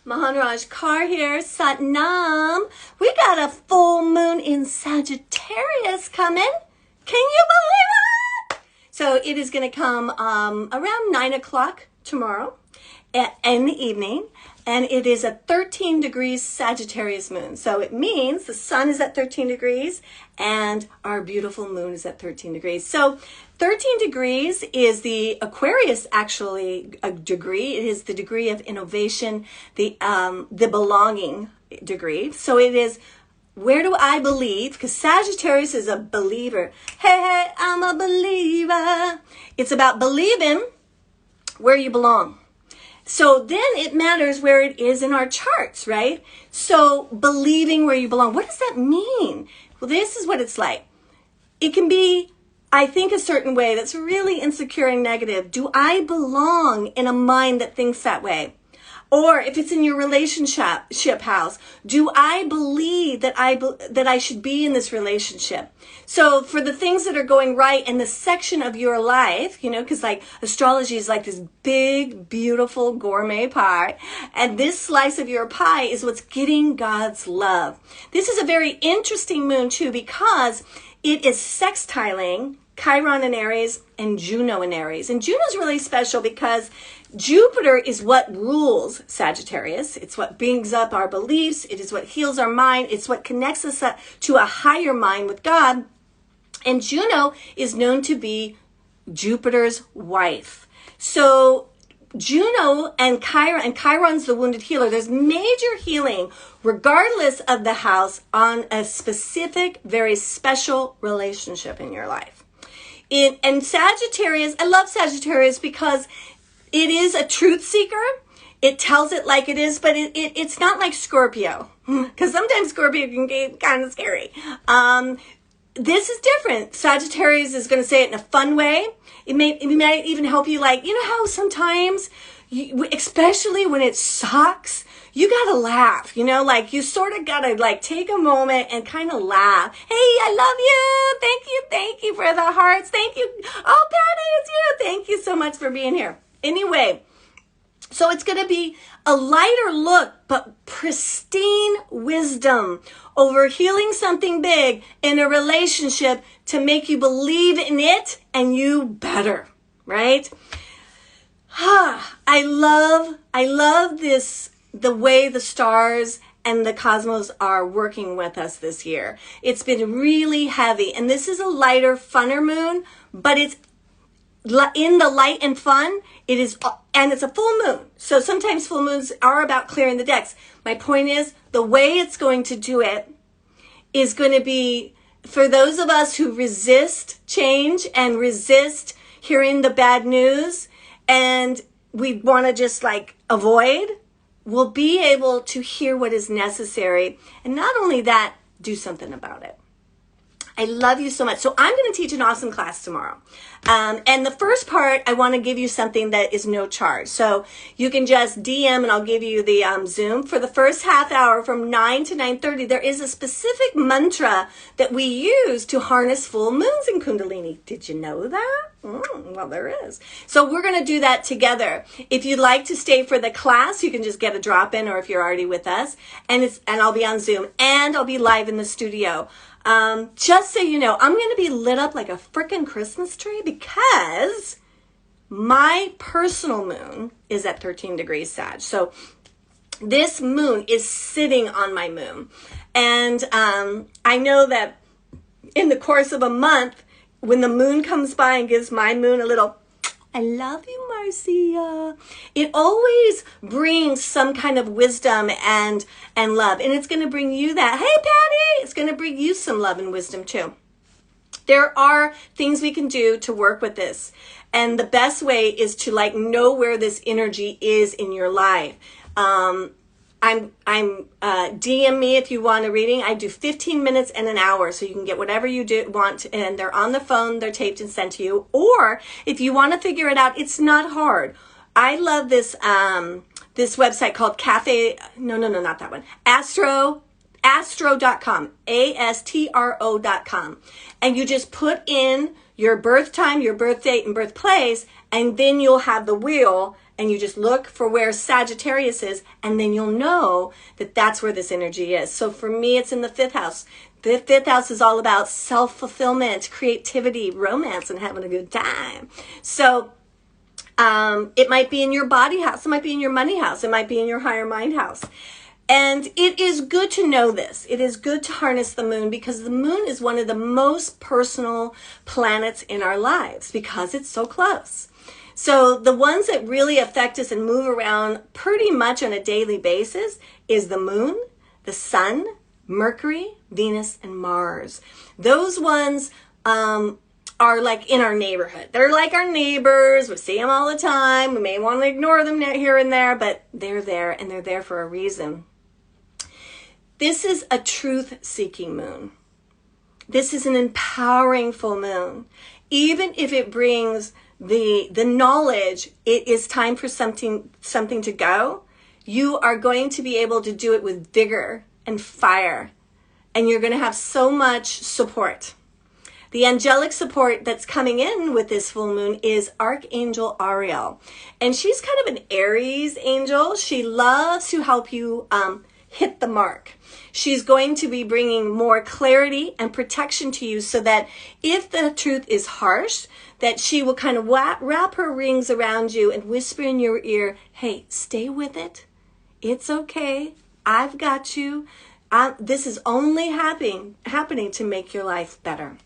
Maharaj Kaur here, Satnam. We got a full moon in Sagittarius coming. Can you believe it? So it is going to come around 9 o'clock tomorrow in the evening. And it is a 13 degrees Sagittarius moon. So it means the sun is at 13 degrees and our beautiful moon is at 13 degrees. So 13 degrees is the Aquarius, actually, a degree. It is the degree of innovation, the belonging degree. So it is, where do I believe? Because Sagittarius is a believer. Hey, I'm a believer. It's about believing where you belong. So then it matters where it is in our charts, right? So believing where you belong. What does that mean? Well, this is what it's like. It can be, I think, a certain way that's really insecure and negative. Do I belong in a mind that thinks that way? Or if it's in your relationship house, do I believe that I should be in this relationship? So for the things that are going right in the section of your life, because like astrology is like this big, beautiful gourmet pie. And this slice of your pie is what's getting God's love. This is a very interesting moon too, because it is sextiling Chiron in Aries and Juno in Aries. And Juno's really special because Jupiter is what rules Sagittarius. It's what brings up our beliefs. It is what heals our mind. It's what connects us up to a higher mind with God. And Juno is known to be Jupiter's wife. So Juno and Chiron's the wounded healer. There's major healing regardless of the house on a specific, very special relationship in your life. And Sagittarius, I love Sagittarius because it is a truth seeker. It tells it like it is, but it's not like Scorpio. Because sometimes Scorpio can get kind of scary. This is different. Sagittarius is going to say it in a fun way. It might even help you, like, you know how sometimes, especially when it sucks, you gotta laugh, like you sort of gotta like take a moment and kind of laugh. Hey, I love you. Thank you for the hearts. Thank you. Oh, Patty, it's you. Thank you so much for being here. Anyway, so it's gonna be a lighter look, but pristine wisdom over healing something big in a relationship to make you believe in it and you better, right? I love this, the way the stars and the cosmos are working with us this year. It's been really heavy, and this is a lighter, funner moon, but it's in the light and fun. It is, and it's a full moon. So sometimes full moons are about clearing the decks. My point is, the way it's going to do it is going to be for those of us who resist change and resist hearing the bad news, and we want to just like avoid. We'll be able to hear what is necessary. And not only that, do something about it. I love you so much. So I'm going to teach an awesome class tomorrow. And the first part, I want to give you something that is no charge. So you can just DM and I'll give you the Zoom. For the first half hour from 9 to 9:30, there is a specific mantra that we use to harness full moons in Kundalini. Did you know that? Well, there is. So we're going to do that together. If you'd like to stay for the class, you can just get a drop in, or if you're already with us, and I'll be on Zoom and I'll be live in the studio. Just so you know, I'm going to be lit up like a freaking Christmas tree because my personal moon is at 13 degrees Sag. So this moon is sitting on my moon. And I know that in the course of a month, when the moon comes by and gives my moon a little, I love you, Marcia, it always brings some kind of wisdom and love. And it's going to bring you that. Hey, Patty, it's going to bring you some love and wisdom too. There are things we can do to work with this. And the best way is to like know where this energy is in your life. DM me if you want a reading. I do 15 minutes and an hour, so you can get whatever you want, and they're on the phone, they're taped and sent to you. Or if you want to figure it out, it's not hard. I love this this website called not that one. Astro.com, ASTRO.com. And you just put in your birth time, your birth date, and birthplace, And then you'll have the wheel, and you just look for where Sagittarius is, and then you'll know that that's where this energy is. So for me, it's in the 5th house. The 5th house is all about self-fulfillment, creativity, romance, and having a good time. So it might be in your body house. It might be in your money house. It might be in your higher mind house. And it is good to know this. It is good to harness the moon, because the moon is one of the most personal planets in our lives because it's so close. So the ones that really affect us and move around pretty much on a daily basis is the moon, the sun, Mercury, Venus, and Mars. Those ones are like in our neighborhood. They're like our neighbors. We see them all the time. We may want to ignore them here and there, but they're there, and they're there for a reason. This is a truth-seeking moon. This is an empowering full moon. Even if it brings the knowledge, it is time for something to go, you are going to be able to do it with vigor and fire. And you're going to have so much support. The angelic support that's coming in with this full moon is Archangel Ariel. And she's kind of an Aries angel. She loves to help you hit the mark. She's going to be bringing more clarity and protection to you, so that if the truth is harsh, that she will kind of wrap her rings around you and whisper in your ear, hey, stay with it. It's okay. I've got you. This is only happening to make your life better.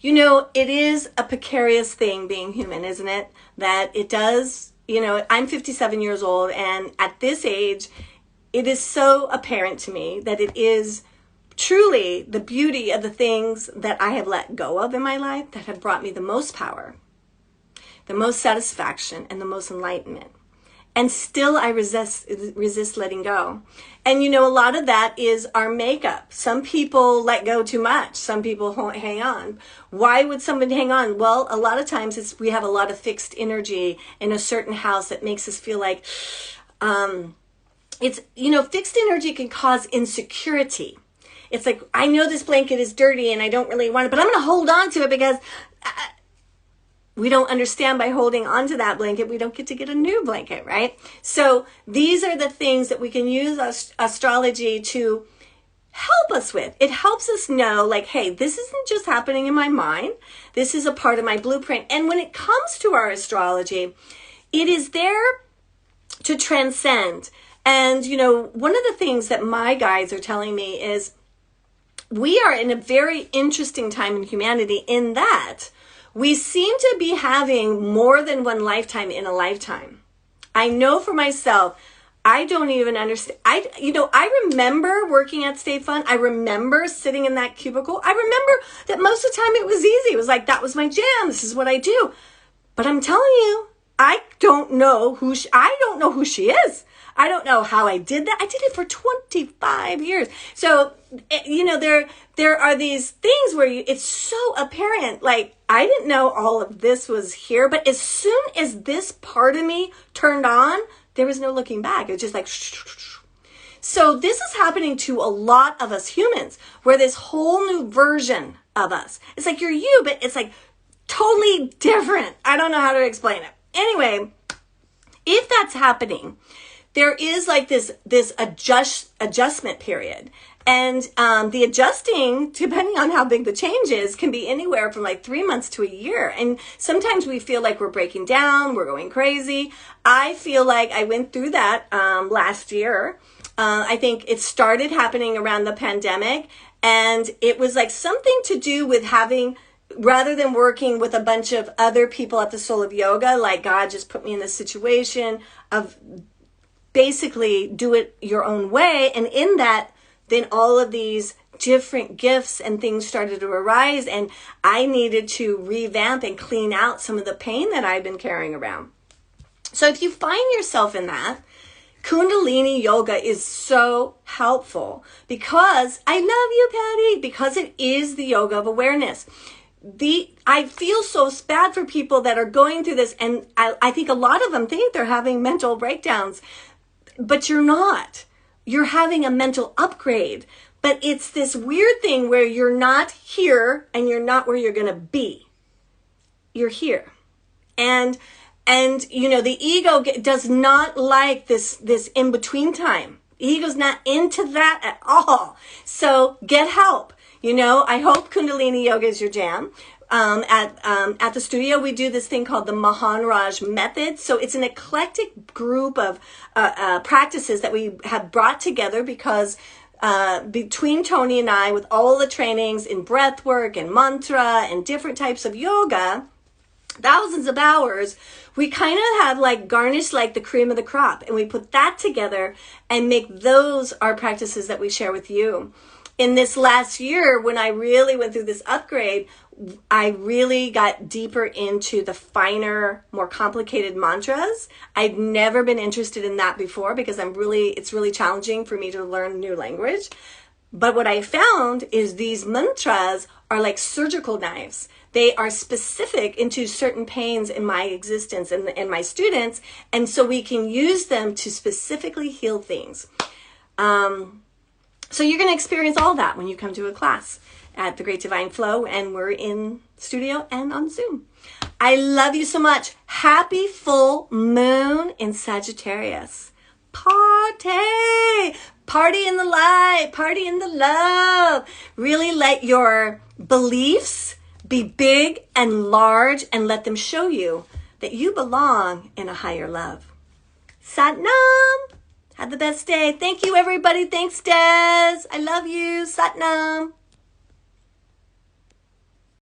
You know, it is a precarious thing being human, isn't it? That it does, I'm 57 years old, and at this age, it is so apparent to me that it is truly the beauty of the things that I have let go of in my life that have brought me the most power, the most satisfaction, and the most enlightenment. And still I resist letting go. And a lot of that is our makeup. Some people let go too much. Some people hang on. Why would somebody hang on? Well, a lot of times we have a lot of fixed energy in a certain house that makes us feel like, fixed energy can cause insecurity. It's like, I know this blanket is dirty and I don't really want it, but I'm going to hold on to it because we don't understand by holding on to that blanket, we don't get to get a new blanket, right? So these are the things that we can use astrology to help us with. It helps us know, like, hey, this isn't just happening in my mind. This is a part of my blueprint. And when it comes to our astrology, it is there to transcend. And, one of the things that my guides are telling me is we are in a very interesting time in humanity, in that we seem to be having more than one lifetime in a lifetime. I know for myself, I don't even understand. I remember working at State Fund. I remember sitting in that cubicle. I remember that most of the time it was easy. It was like, that was my jam. This is what I do. But I'm telling you, I don't know who she is. I don't know how I did that. I did it for 25 years. So, there are these things where it's so apparent. Like, I didn't know all of this was here, but as soon as this part of me turned on, there was no looking back. It was just like, so this is happening to a lot of us humans, where this whole new version of us, it's like you're you, but it's like totally different. I don't know how to explain it. Anyway, if that's happening, there is like this adjustment period. And the adjusting, depending on how big the change is, can be anywhere from like 3 months to a year. And sometimes we feel like we're breaking down, we're going crazy. I feel like I went through that last year. I think it started happening around the pandemic. And it was like something to do with having, rather than working with a bunch of other people at the Soul of Yoga, like God just put me in this situation of basically do it your own way. And in that, then all of these different gifts and things started to arise, and I needed to revamp and clean out some of the pain that I've been carrying around. So if you find yourself in that, Kundalini Yoga is so helpful, because I love you, Patty, because it is the yoga of awareness. I feel so bad for people that are going through this, and I think a lot of them think they're having mental breakdowns, but you're not. You're having a mental upgrade, but it's this weird thing where you're not here and you're not where you're going to be. You're here. And you know, the ego does not like this in between time. The ego's not into that at all. So get help. You know, I hope Kundalini Yoga is your jam. At the studio, we do this thing called the Maharaj method. So it's an eclectic group of practices that we have brought together because between Tony and I, with all the trainings in breath work and mantra and different types of yoga, thousands of hours, we kind of have like garnished like the cream of the crop, and we put that together and make those our practices that we share with you. In this last year, when I really went through this upgrade, I really got deeper into the finer, more complicated mantras. I'd never been interested in that before because it's really challenging for me to learn new language. But what I found is these mantras are like surgical knives. They are specific into certain pains in my existence and my students. And so we can use them to specifically heal things. So you're going to experience all that when you come to a class at the Great Divine Flow, and we're in studio and on Zoom. I love you so much. Happy full moon in Sagittarius. Party! Party in the light, party in the love. Really let your beliefs be big and large and let them show you that you belong in a higher love. Sat Nam! Have the best day. Thank you, everybody. Thanks, Des. I love you. Sat Nam.